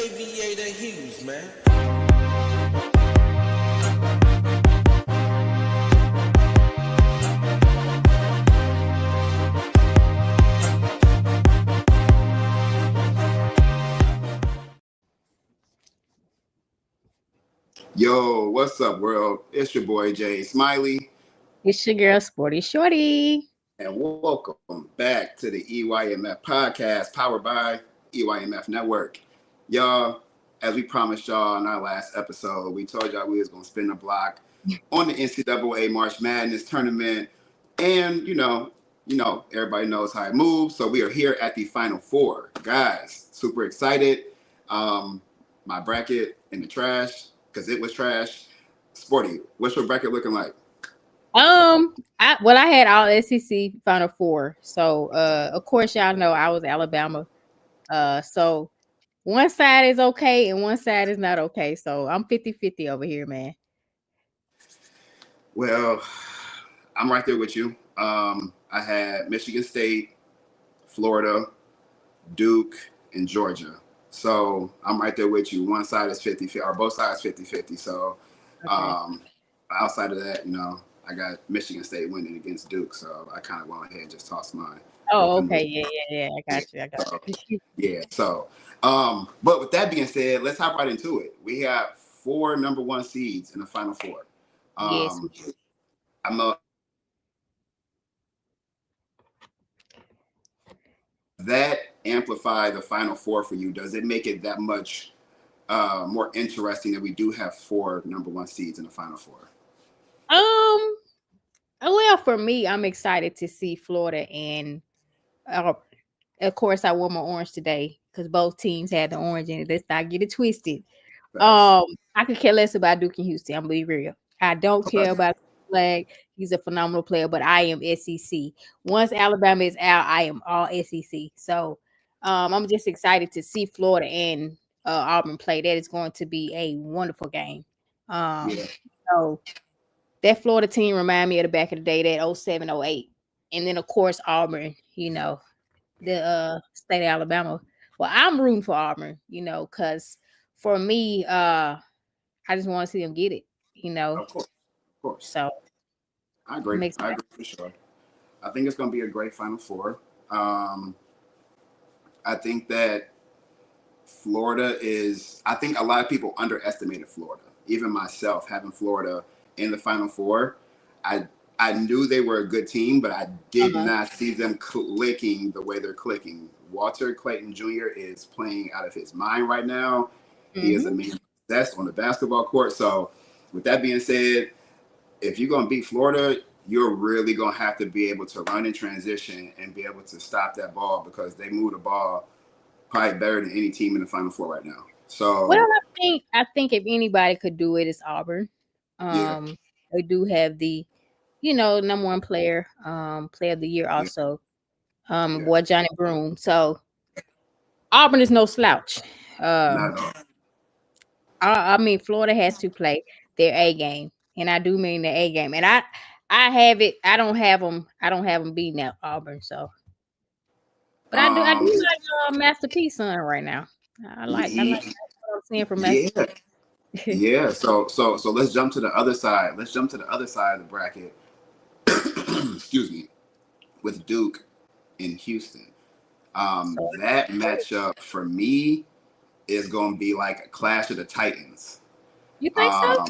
Aviator Hughes, man. Yo, what's up, world? It's your boy Jay Smiley. It's your girl, Sporty Shorty. And welcome back to the EYMF podcast powered by EYMF Network. Y'all, as we promised y'all in our last episode, we told y'all we was going to spin the block on the NCAA March Madness tournament. And, you know, everybody knows how it moves. So we are here at the Final Four. Guys, super excited. My bracket in the trash because it was trash. Sporty, what's your bracket looking like? I had all SEC Final Four. So of course y'all know I was Alabama. So one side is okay and one side is not okay. So I'm 50-50 over here, man. Well, I'm right there with you. I had Michigan State, Florida, Duke, and Georgia. So I'm right there with you. One side is 50-50, or both sides 50-50. So outside of that, I got Michigan State winning against Duke. So I kind of went ahead and just tossed mine. Oh, okay. Yeah. I got you. Yeah. So, but with that being said, let's hop right into it. We have 4 number 1 seeds in the Final Four. Yes. That amplify the Final Four for you? Does it make it that much more interesting that we do have 4 number 1 seeds in the Final Four? Well, for me, I'm excited to see Florida and of course I wore my orange today because both teams had the orange in it. Let's not get it twisted. I could care less about Duke and Houston. I'm gonna be real. I don't care about Flag. He's a phenomenal player, but I am SEC. Once Alabama is out, I am all SEC. So I'm just excited to see Florida and Auburn play. That is going to be a wonderful game. So that Florida team remind me of the back of the day, that 07, 08. And then of course Auburn, the state of Alabama. Well, I'm rooting for Auburn, because for me, I just want to see them get it, Of course. So I agree for sure. I think it's going to be a great Final Four. I think that I think a lot of people underestimated Florida. Even myself, having Florida in the Final Four, I knew they were a good team, but I did not see them clicking the way they're clicking. Walter Clayton Jr. is playing out of his mind right now. He is a man possessed on the basketball court. So with that being said, if you're going to beat Florida, you're really going to have to be able to run in transition and be able to stop that ball, because they move the ball probably better than any team in the Final Four right now. So, well, I think if anybody could do it, it's Auburn. They do have the, number 1 player of the year also, boy Johnny Broome. So Auburn is no slouch. not at all. I mean, Florida has to play their A game, and I do mean the A game. And I have it. I don't have them beating out Auburn. So, but I do like Masterpiece son right now. I like what I'm seeing from Masterpiece. Yeah. So let's jump to the other side. Let's jump to the other side of the bracket. Excuse me, with Duke and Houston. That matchup for me is going to be like a clash of the Titans. You think so?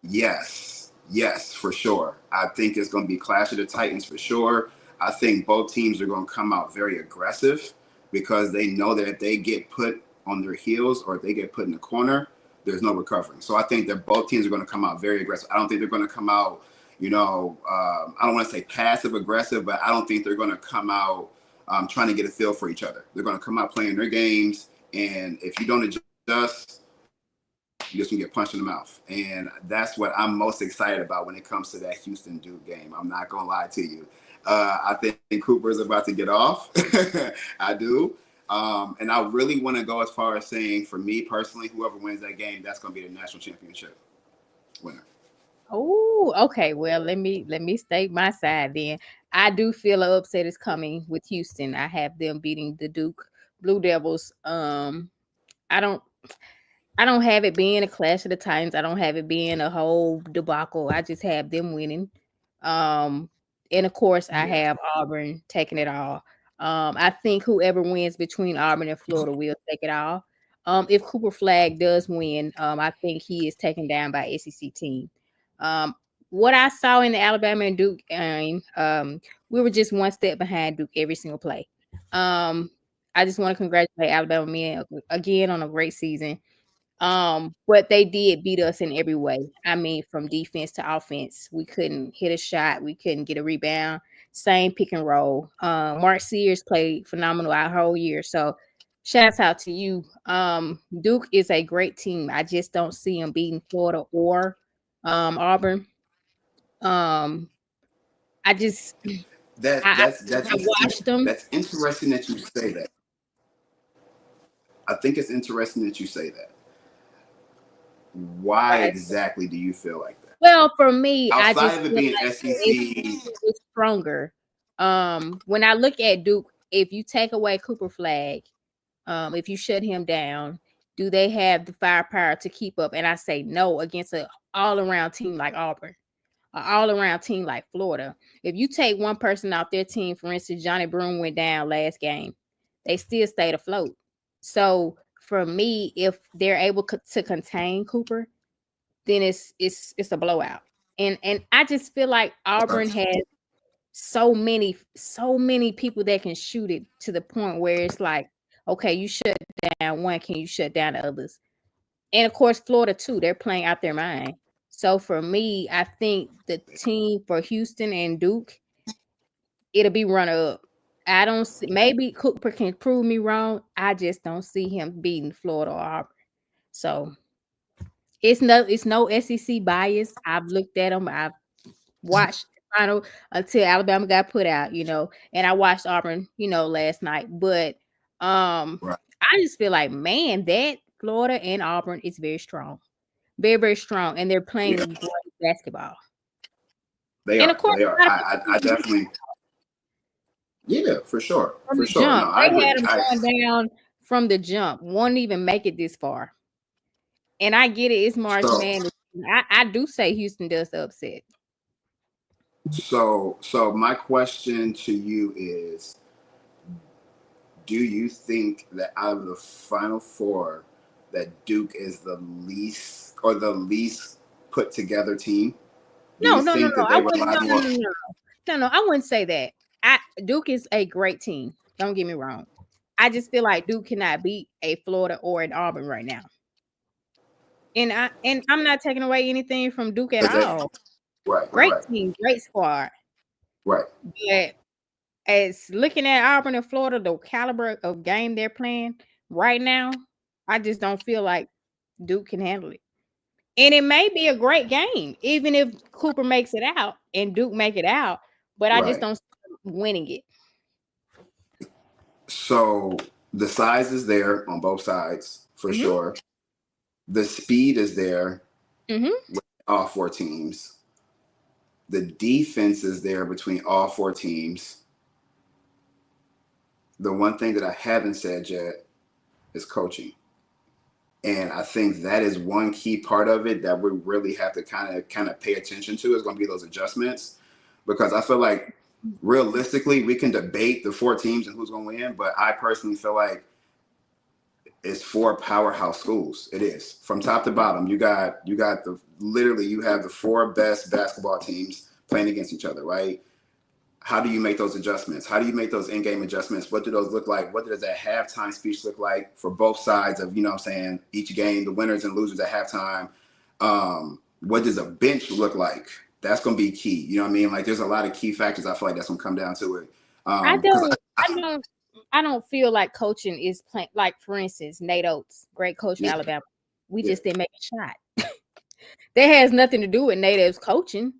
Yes, for sure. I think it's going to be clash of the Titans for sure. I think both teams are going to come out very aggressive, because they know that if they get put on their heels or if they get put in the corner, there's no recovering. So I think that both teams are going to come out very aggressive. I don't think they're going to come out, I don't want to say passive aggressive, but I don't think they're going to come out trying to get a feel for each other. They're going to come out playing their games, and if you don't adjust, you're just going to get punched in the mouth. And that's what I'm most excited about when it comes to that Houston-Duke game. I'm not going to lie to you. I think Cooper's about to get off. I do. And I really want to go as far as saying, for me personally, whoever wins that game, that's going to be the national championship winner. Oh, okay. Well, let me state my side then. I do feel an upset is coming with Houston. I have them beating the Duke Blue Devils. I don't I don't have it being a Clash of the Titans. I don't have it being a whole debacle. I just have them winning. And of course, I have Auburn taking it all. I think whoever wins between Auburn and Florida will take it all. If Cooper Flag does win, I think he is taken down by SEC team. What I saw in the Alabama and Duke game, we were just one step behind Duke every single play. I just want to congratulate Alabama men again on a great season. But they did beat us in every way. I mean, from defense to offense, we couldn't hit a shot, we couldn't get a rebound. Same pick and roll. Mark Sears played phenomenal our whole year. So, shouts out to you. Duke is a great team. I just don't see them beating Florida or Auburn. I just I watched them. That's interesting that you say that. I think it's interesting that you say that. Why exactly do you feel like that? Well, for me, outside I just of it feel being like SEC, it's stronger. When I look at Duke, if you take away Cooper Flag, if you shut him down, do they have the firepower to keep up? And I say no against an all-around team like Auburn, an all-around team like Florida. If you take one person off their team, for instance, Johnny Broome went down last game, they still stayed afloat. So for me, if they're able to contain Cooper, then it's a blowout. And I just feel like Auburn has so many people that can shoot it to the point where it's like, okay, you shut down one, can you shut down the others? And of course, Florida too, they're playing out their mind. So for me, I think the team for Houston and Duke, it'll be runner up. I don't see, maybe Cooper can prove me wrong. I just don't see him beating Florida or Auburn. So it's no SEC bias. I've looked at them. I've watched the final until Alabama got put out, and I watched Auburn, last night. But right. I just feel like, man, that Florida and Auburn is very strong. Very, very strong. And they're playing great basketball. Of course, they are. I definitely. Yeah, for sure. For sure. Jump. No, I agree. Had them going down from the jump. Won't even make it this far. And I get it. It's March Madness. I do say Houston does the upset. So my question to you is, do you think that out of the Final Four, that Duke is the least put together team? No. I wouldn't say that. Duke is a great team. Don't get me wrong. I just feel like Duke cannot beat a Florida or an Auburn right now. And I'm not taking away anything from Duke at all. Right. Great team, great squad. Right. But as looking at Auburn and Florida, the caliber of game they're playing right now, I just don't feel like Duke can handle it. And it may be a great game, even if Cooper makes it out and Duke make it out. But I just don't see them winning it. So the size is there on both sides for sure. The speed is there with all four teams. The defense is there between all four teams. The one thing that I haven't said yet is coaching. And I think that is one key part of it that we really have to kind of pay attention to, is going to be those adjustments. Because I feel like realistically, we can debate the four teams and who's going to win, but I personally feel like it's four powerhouse schools. It is from top to bottom. You have the four best basketball teams playing against each other, right? How do you make those adjustments? How do you make those in-game adjustments? What do those look like? What does that halftime speech look like for both sides of, each game, the winners and losers at halftime? What does a bench look like? That's going to be key. You know what I mean? Like, there's a lot of key factors. I feel like that's going to come down to it. I don't feel like coaching is playing. Like, for instance, Nate Oates, great coach in Alabama. We just didn't make a shot. That has nothing to do with Nate Oates coaching.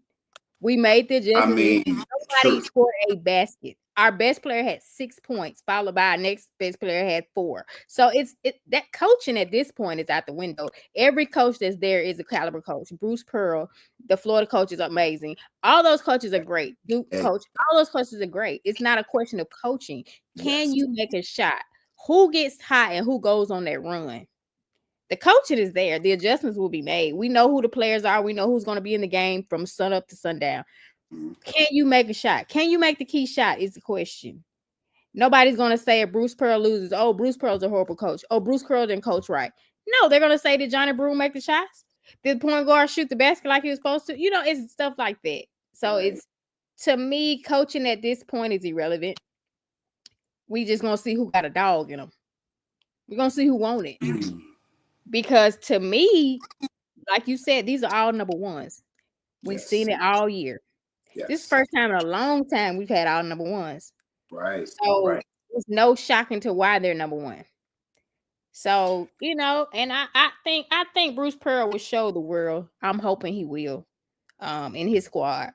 We made the adjustment. Nobody scored a basket. Our best player had 6 points, followed by our next best player had 4. So that coaching at this point is out the window. Every coach that's there is a caliber coach. Bruce Pearl, the Florida coach, is amazing. All those coaches are great. Duke coach, all those coaches are great. It's not a question of coaching. Can you make a shot? Who gets hot and who goes on that run? The coaching is there. The adjustments will be made. We know who the players are. We know who's going to be in the game from sun up to sundown. Can you make a shot? Can you make the key shot is the question. Nobody's going to say if Bruce Pearl loses, oh, Bruce Pearl's a horrible coach. Oh, Bruce Pearl didn't coach right. No, they're going to say, did Johnny Broome make the shots? Did the point guard shoot the basket like he was supposed to? It's stuff like that. So it's, to me, coaching at this point is irrelevant. We just going to see who got a dog in them. We're going to see who won it. Because to me, like you said, these are all number ones. We've seen it all year. Yes. This is the first time in a long time we've had all number ones. Right. So there's no shocking to why they're number one. So, and I think Bruce Pearl will show the world. I'm hoping he will, in his squad.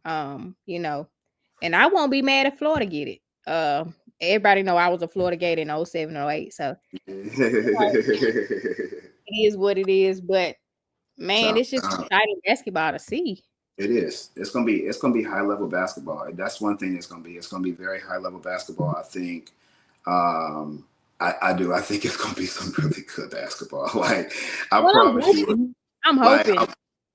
And I won't be mad if Florida get it. Everybody know I was a Florida Gator in 07 or 08, so it is what it is. But man, it's just exciting basketball to see. It is. It's gonna be high level basketball. That's one thing it's gonna be. It's gonna be very high level basketball. I think. I do. I think it's gonna be some really good basketball. Like I'm hoping.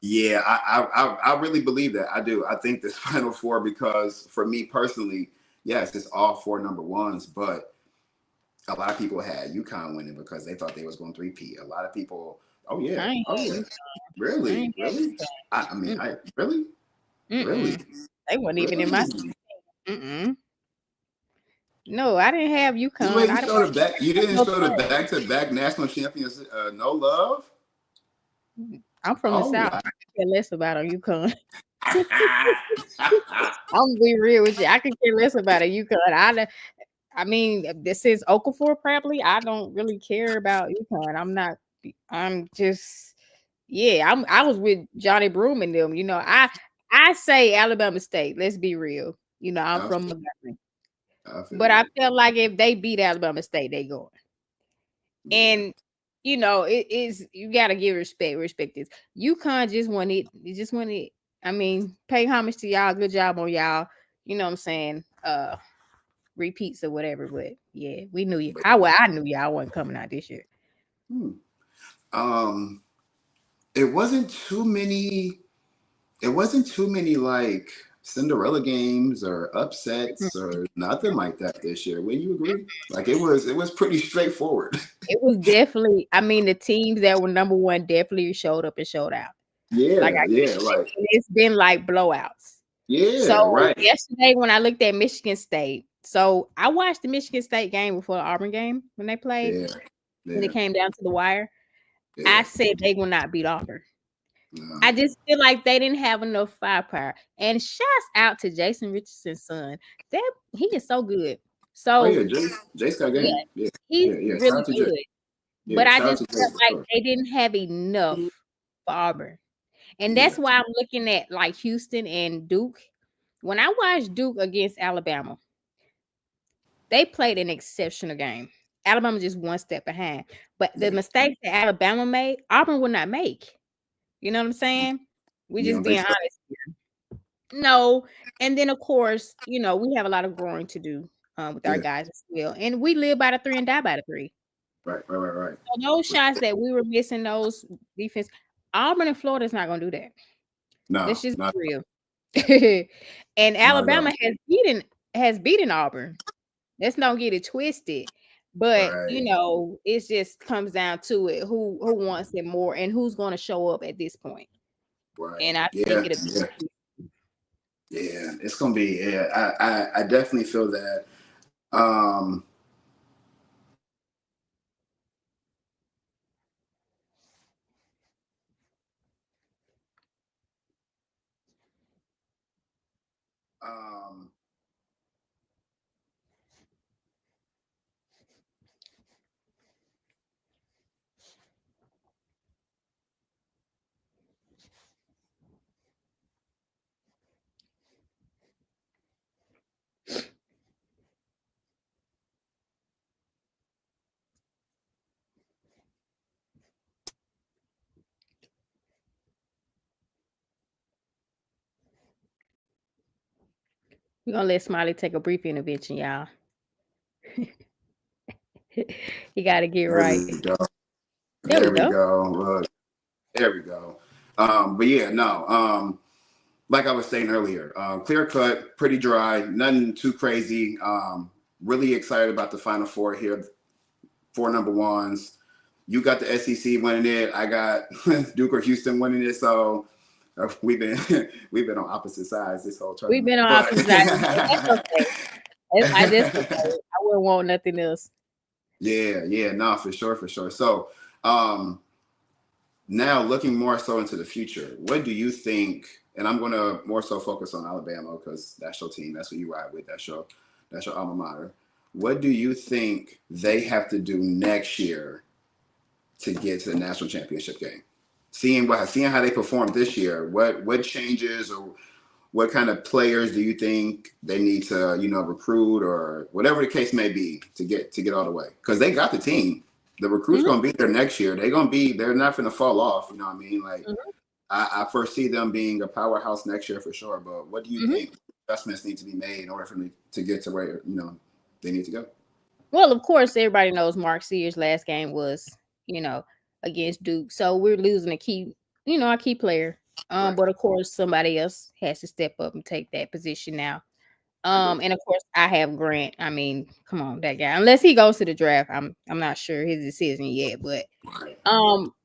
I really believe that. I do. I think this Final Four, because for me personally, yes, it's all 4 number ones, but a lot of people had UConn winning because they thought they was going 3P. A lot of people, really? Really? Really? They weren't even in my No, I didn't have UConn. You didn't show the back-to-back national champions no love? I'm from the South. I can care less about a UConn. I'm gonna be real with you. I can care less about a UConn. I mean, this is Okafor probably. I don't really care about UConn. I was with Johnny Broome and them. I say Alabama State. Let's be real. I'm from Montgomery. But I feel like if they beat Alabama State, they going. And it is, you gotta give respect. Respect is UConn just won it. You just won it. I mean, pay homage to y'all. Good job on y'all. You know what I'm saying? Repeats or whatever. But yeah, we knew you. I knew y'all wasn't coming out this year. It wasn't too many like Cinderella games or upsets or nothing like that this year. Wouldn't you agree? Like it was pretty straightforward. It was definitely, I mean, the teams that were number one definitely showed up and showed out. Yeah, it's been like blowouts. Yeah. So yesterday when I looked at Michigan State, so I watched the Michigan State game before the Auburn game when they played. Yeah. When it came down to the wire. I said they will not beat Auburn. No. I just feel like they didn't have enough firepower. And shouts out to Jason Richardson's son. He is so good. So Jace got game. He's really good. But I just felt like they didn't have enough for Auburn. And that's why I'm looking at like Houston and Duke. When I watched Duke against Alabama, they played an exceptional game. Alabama just one step behind. But the mistakes that Alabama made, Auburn would not make. You know what I'm saying? We just being honest here. No. And then, of course, we have a lot of growing to do with our guys as well. And we live by the 3 and die by the 3. Right. So those shots that we were missing, those defense, Auburn and Florida is not going to do that. No. It's just real. And Alabama has beaten Auburn. Let's not get it twisted. But it just comes down to it. Who wants it more and who's going to show up at this point? Right. And I think it'll be it's gonna be. I definitely feel that. We're going to let Smiley take a brief intervention, y'all. He got to get right. There we we go. Look, there we go. But yeah, no. Like I was saying earlier, clear cut, pretty dry, nothing too crazy. Really excited about the Final Four here. 4 number ones. You got the SEC winning it. I got Duke or Houston winning it. So we've been on opposite sides this whole tournament. We've been on opposite sides. That's okay. That's okay. I wouldn't want nothing else. Yeah, no, for sure. So now looking more so into the future, what do you think? And I'm going to more so focus on Alabama because that's your team. That's what you ride with. That's your alma mater. What do you think they have to do next year to get to the national championship game? Seeing how they performed this year, what changes or what kind of players do you think they need to, recruit or whatever the case may be to get all the way? Because they got the team. The recruit's going to be there next year. They're not going to fall off. You know what I mean? Like I foresee them being a powerhouse next year for sure. But what do you think investments need to be made in order for them to get to where they need to go? Well, of course, everybody knows Mark Sears' last game was, against Duke. So we're losing a key player. But of course, somebody else has to step up and take that position now. And of course, I have Grant. I mean, come on, that guy. Unless he goes to the draft, I'm not sure his decision yet. But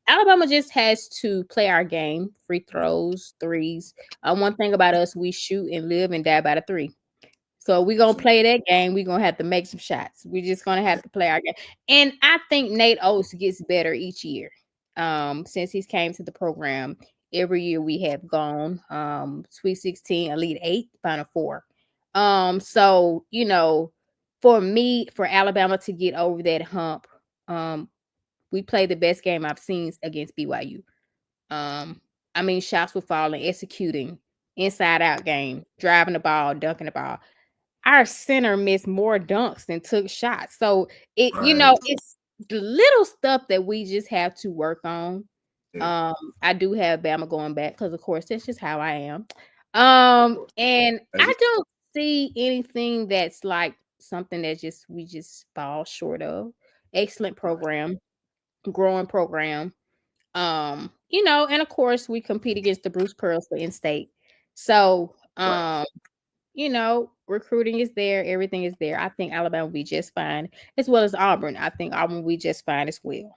Alabama just has to play our game, free throws, threes. One thing about us, we shoot and live and die by the three. So we're going to play that game. We're going to have to make some shots. We're just going to have to play our game. And I think Nate Oates gets better each year. Since he's came to the program, every year we have gone Sweet 16, Elite 8, Final 4. So, for Alabama to get over that hump, we played the best game I've seen against BYU. Shots were falling, executing, inside out game, driving the ball, dunking the ball. Our center missed more dunks than took shots. So it's the little stuff that we just have to work on. I do have Bama going back because of course that's just how I am. And I don't see anything that's like something that we just fall short of. Excellent program, growing program. And of course we compete against the Bruce Pearls for in-state. So recruiting is there, everything is there. I think Alabama will be just fine, as well as Auburn. I think Auburn will be just fine as well.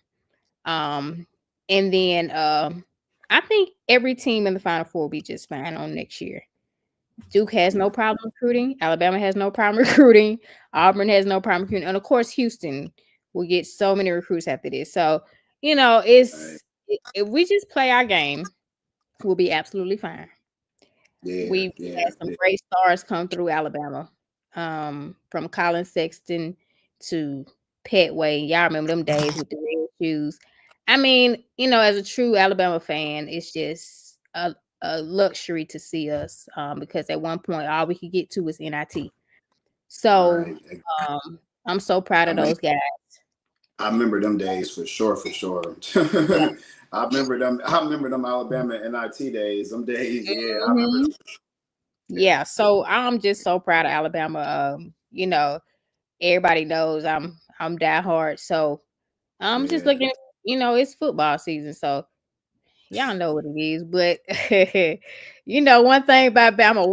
And then I think every team in the Final Four will be just fine on next year. Duke has no problem recruiting. Alabama has no problem recruiting. Auburn has no problem recruiting. And of course, Houston will get so many recruits after this. So, if we just play our game, we'll be absolutely fine. We've had some great stars come through Alabama, from Colin Sexton to Petway. Y'all remember them days with the red shoes. As a true Alabama fan, it's just a luxury to see us, because at one point all we could get to was NIT. So I'm so proud of those guys. I remember them days for sure. Yeah. I remember them Alabama NIT days. Them days, I remember them. Yeah, so I'm just so proud of Alabama. Everybody knows I'm diehard. So I'm just looking, it's football season, so y'all know what it is. But one thing about Bama,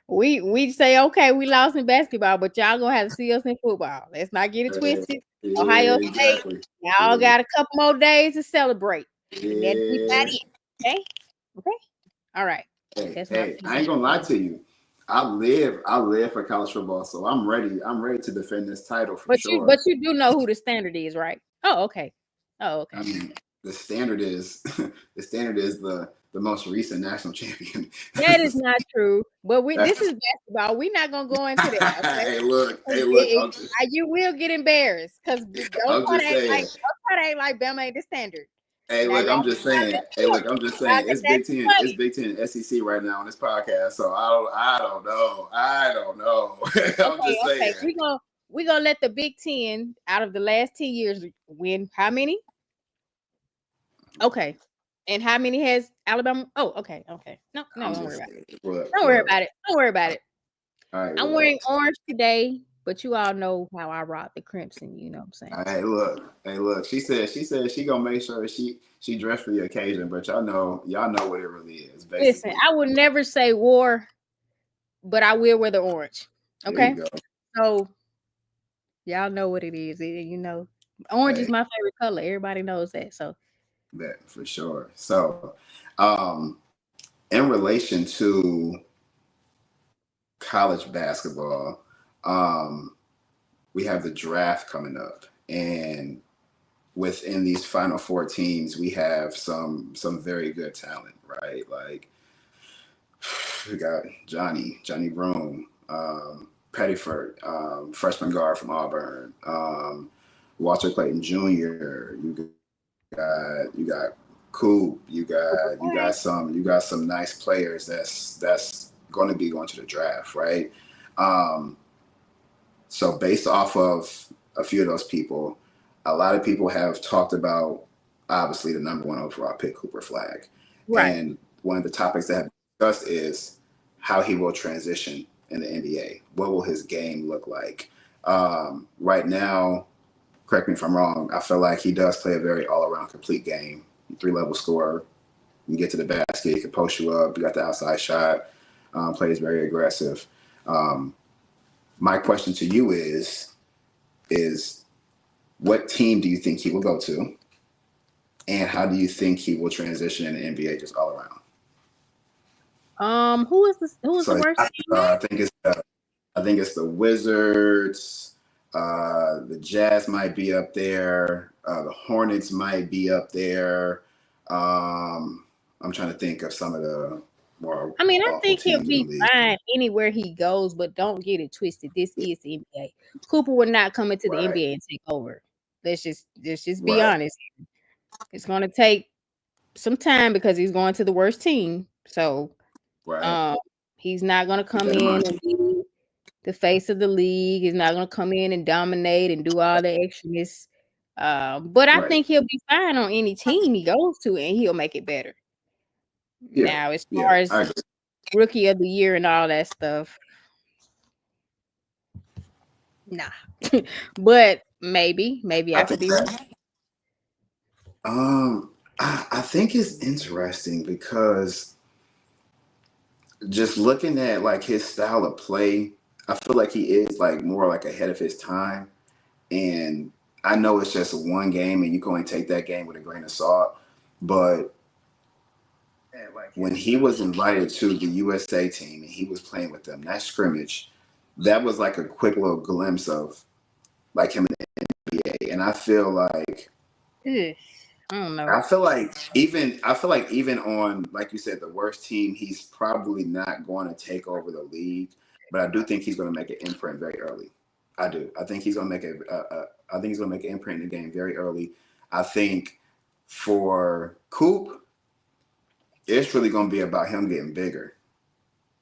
we say, okay, we lost in basketball, but y'all gonna have to see us in football. Let's not get it twisted. Ohio State, y'all got a couple more days to celebrate. And that's about it. Okay. All right. Hey, I ain't gonna lie to you. I live for college football, so I'm ready. I'm ready to defend this title for sure. But you do know who the standard is, right? Oh, okay. I mean, the standard is the most recent national champion. That is not true. But this is basketball. We're not gonna go into that. Okay? Hey, look. You will get embarrassed because don't try to act like Bama ain't the standard. Hey, look, I'm just saying. It's Big Ten. It's Big Ten and SEC right now on this podcast. So I don't know. I'm just saying. We're gonna let the Big Ten out of the last 10 years win how many? Okay. And how many has Alabama? Oh, okay. No, don't worry about it. Don't worry about it. All right. I'm wearing orange today But you all know how I rock the crimson. You know what I'm saying? Hey, look. She said she gonna make sure she dressed for the occasion, but y'all know what it really is. Listen, Basically, I would never say war, but I will wear the orange. there you Okay, go. so y'all know what it is. You know, orange is Hey, my favorite color. Everybody knows that. So that for sure. So, in relation to college basketball, um, we have the draft coming up, and within these final four teams, we have some very good talent, right? Like we got Johnny Broom, Pettiford, freshman guard from Auburn, Walter Clayton Jr. You got Coop. You got some nice players that's going to be going to the draft, right? Um, so based off of a few of those people, a lot of people have talked about obviously the number one overall pick, Cooper Flag. right. And one of the topics that have been discussed is how he will transition in the NBA. What will his game look like? Right now, correct me if I'm wrong, I feel like he does play a very all-around complete game. 3-level scorer. You can get to the basket, he can post you up, you got the outside shot, plays very aggressive. Um, my question to you is what team do you think he will go to, and how do you think he will transition in the NBA just all around? Who is the So worst team? I think it's the Wizards. The Jazz might be up there. The Hornets might be up there. I'm trying to think of some of the more I mean, I awful think he'll teams in the be league. fine anywhere he goes, but don't get it twisted. This is the NBA. Cooper would not come into the Right, NBA and take over. Let's just be right, honest. It's gonna take some time because he's going to the worst team. So right. um he's not gonna Keep come that in in mind. and be the face of the league. He's not gonna come in and dominate and do all the extraness. But I Right. think he'll be fine on any team he goes to and he'll make it better. Yeah, Now, as yeah. far I as agree. rookie of the year and all that stuff, nah. But maybe I I could think be wrong. that. I think it's interesting because just looking at like his style of play, I feel like he is like more like ahead of his time. And I know it's just one game and you can only take that game with a grain of salt. But when he was invited to the USA team and he was playing with them, that scrimmage, that was like a quick little glimpse of like him in the NBA. And Ugh, I don't know. I feel like even on, like you said, the worst team, he's probably not going to take over the league, but I do think he's going to make an imprint very early. I do. I think he's going to make I think he's going to make an imprint in the game very early. I think for Coop, it's really going to be about him getting bigger.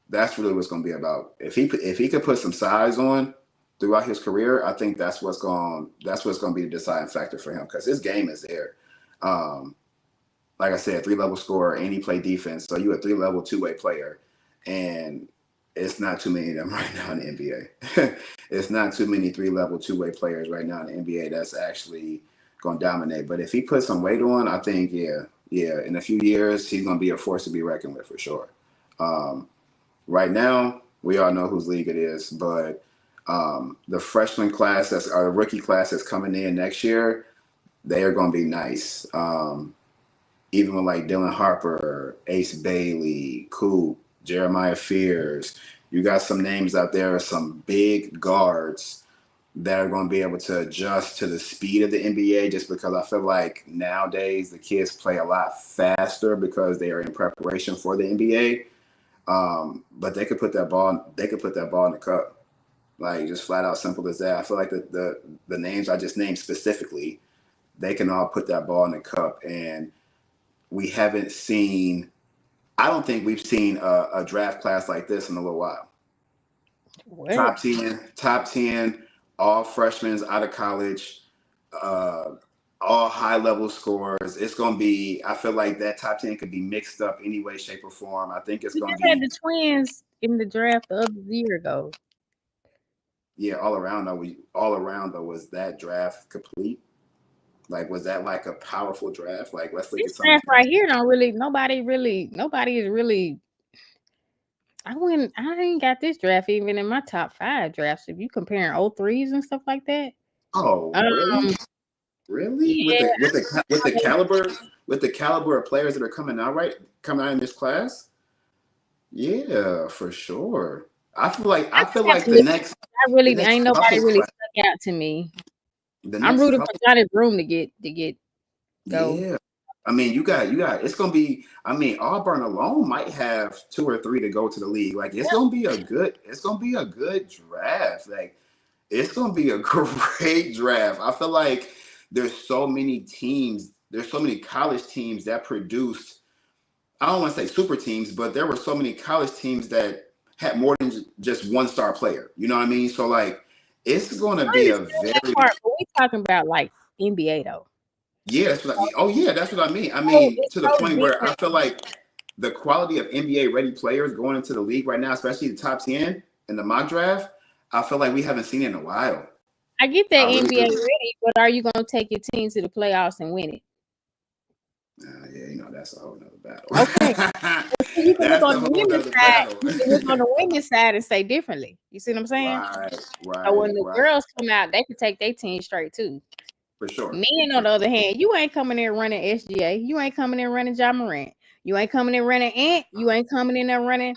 That's really what's going to be about. If he could put some size on throughout his career, I think that's what's going to be the deciding factor for him because his game is there. Um, like I said, 3-level scorer, and he played defense. So you're a 3-level two-way player, and it's not too many of them right now in the NBA. It's not too many 3-level two-way players right now in the NBA that's actually going to dominate. But if he puts some weight on, I think in a few years he's going to be a force to be reckoned with for sure. Um, right now, we all know whose league it is, but the freshman class or the rookie class that's coming in next year, they are going to be nice. Even with like Dylan Harper, Ace Bailey, Coop, Jeremiah Fears, you got some names out there, some big guards that are going to be able to adjust to the speed of the NBA just because I feel like nowadays the kids play a lot faster because they are in preparation for the NBA. But they could put that ball in the cup. Like just flat out simple as that. I feel like the names I just named specifically, they can all put that ball in the cup and we haven't seen. I don't think we've seen a draft class like this in a little while. What? Top ten, all freshmen out of college, uh, all high level scores. It's gonna be. I feel like that top 10 could be mixed up any way, shape, or form. I think it's We gonna just had be the twins in the draft the other year ago. Yeah, all around though, was that draft complete? Like, was that like a powerful draft? Like, let's look This at some of draft these right names. here don't really nobody is really. I ain't got this draft even in my top 5 drafts. If you comparing 03s and stuff like that. Oh, really? Um, Really? With yeah, the caliber of players that are coming out in this class? Yeah, for sure. I I just feel have like to look. I the really next ain't nobody couple really class, stuck out to me. the I'm next rooting for couple Johnny Broom to get go. yeah. I mean, you got it's gonna be, I mean, Auburn alone might have 2 or 3 to go to the league. Like, it's gonna be a good draft. Like, it's gonna be a great draft. I feel like there's so many college teams that produced, I don't want to say super teams, but there were so many college teams that had more than just one star player. You know what I mean? So like, it's going to I be a understand that very, part, but we talking about like NBA though. yeah. That's what I mean. Oh yeah, that's what I mean. I So mean, it's to the so point where different. I feel like the quality of NBA ready players going into the league right now, especially the top 10 in the mock draft, I feel like we haven't seen it in a while. I get that I really NBA do. ready, but are you gonna take your team to the playoffs and win it? Yeah, that's a whole nother Okay. battle. So you can look That's on a the whole women's nother side. battle. You can look on the women's side and say differently. You see what I'm saying? Right, So when right, the right. girls come out, they can take their team straight too. For sure. Men, For on the other hand, you ain't coming in running SGA. You ain't coming in running John Morant. You ain't coming in running Ant. You ain't coming in there running.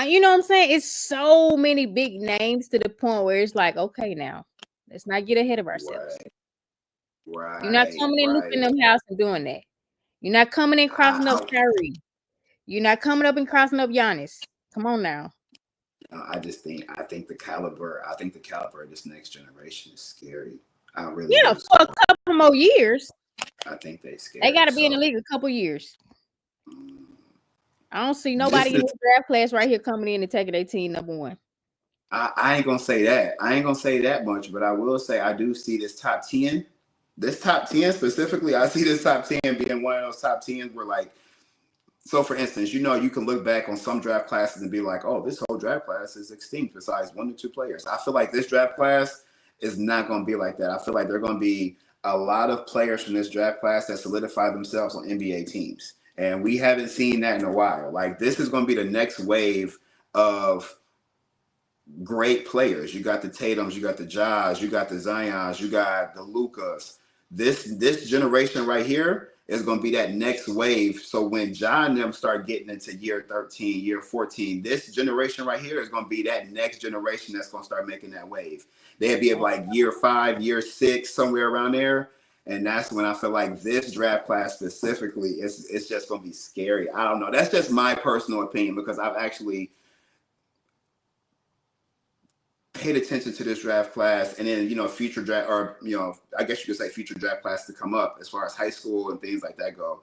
You know what I'm saying? It's so many big names to the point where it's like, okay, now let's not get ahead of ourselves. Right, You're not right, coming in looping right. them house and doing that. You're not coming in crossing up I, Kyrie. You're not coming up and crossing up Giannis. Come on now. I think the caliber of this next generation is scary. I really Yeah, do. for a couple more years. I think they They got scary. to be in the So league a couple years. mm, I don't see this nobody in is, this draft class right here coming in and taking their team number 1. I ain't gonna say that. I ain't gonna say that much, but I will say I do see this top 10. This top 10 specifically, I see this top 10 being one of those top 10s where, like, so for instance, you can look back on some draft classes and be like, oh, this whole draft class is extinct besides 1 to 2 players. I feel like this draft class is not going to be like that. I feel like there are going to be a lot of players from this draft class that solidify themselves on NBA teams. And we haven't seen that in a while. Like, this is going to be the next wave of great players. You got the Tatums, you got the Jaz, you got the Zions, you got the Lucas. This generation right here is going to be that next wave. So when John and them start getting into year 13, year 14, this generation right here is going to be that next generation that's going to start making that wave. They'll be like year 5, year 6, somewhere around there. And that's when I feel like this draft class specifically it's just going to be scary. I don't know. That's just my personal opinion because I've actually paid attention to this draft class and then future draft, or I guess you could say future draft class to come up as far as high school and things like that go.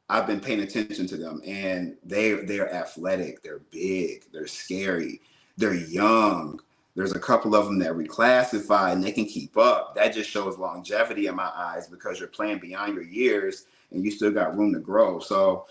I've been paying attention to them, and they're athletic, they're big, they're scary, they're young. There's a couple of them that reclassify and they can keep up. That just shows longevity in my eyes because you're playing beyond your years and you still got room to grow. So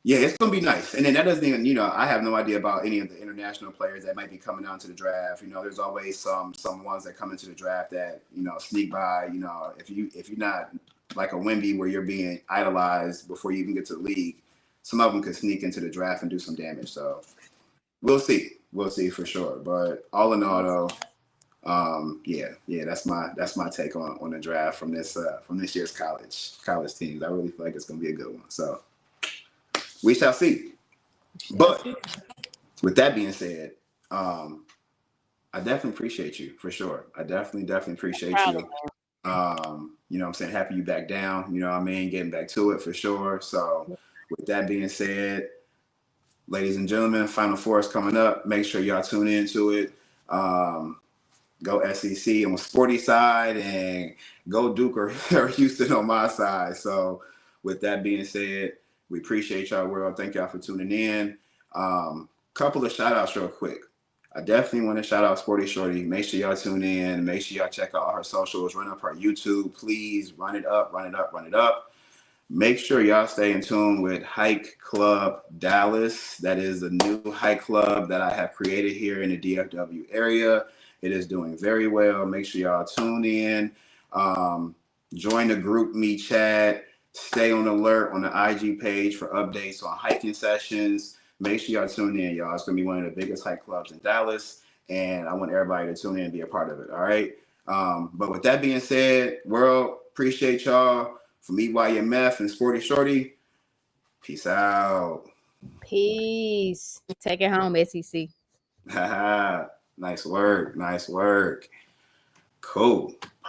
yeah, it's gonna be nice. And then that doesn't even, I have no idea about any of the international players that might be coming down to the draft. There's always some ones that come into the draft that, sneak by. If you're not like a Wemby where you're being idolized before you even get to the league, some of them could sneak into the draft and do some damage. So we'll see. We'll see for sure. But all in all though, yeah, that's my take on the draft from this year's college teams. I really feel like it's gonna be a good one. So we shall see. But with that being said, I definitely appreciate you for sure. I definitely appreciate Proud of you. You know what I'm saying? Happy you back down, you know what I mean? Getting back to it for sure. So with that being said, ladies and gentlemen, Final Four is coming up. Make sure y'all tune into it. Go SEC on the Sporty side and go Duke or Houston on my side. So with that being said, we appreciate y'all, world. Thank y'all for tuning in. Couple of shout outs real quick. I definitely want to shout out Sporty Shorty. Make sure y'all tune in. Make sure y'all check out all her socials. Run up her YouTube. Please run it up. Make sure y'all stay in tune with Hike Club Dallas. That is a new hike club that I have created here in the DFW area. It is doing very well. Make sure y'all tune in. Join the group me chat. Stay on alert on the IG page for updates on hiking sessions. Make sure y'all tune in, y'all. It's going to be one of the biggest hike clubs in Dallas, and I want everybody to tune in and be a part of it, all right? But with that being said, world, appreciate y'all. From EYMF and Sporty Shorty, peace out. Peace. Take it home, SEC. Nice work. Nice work. Cool. Perfect.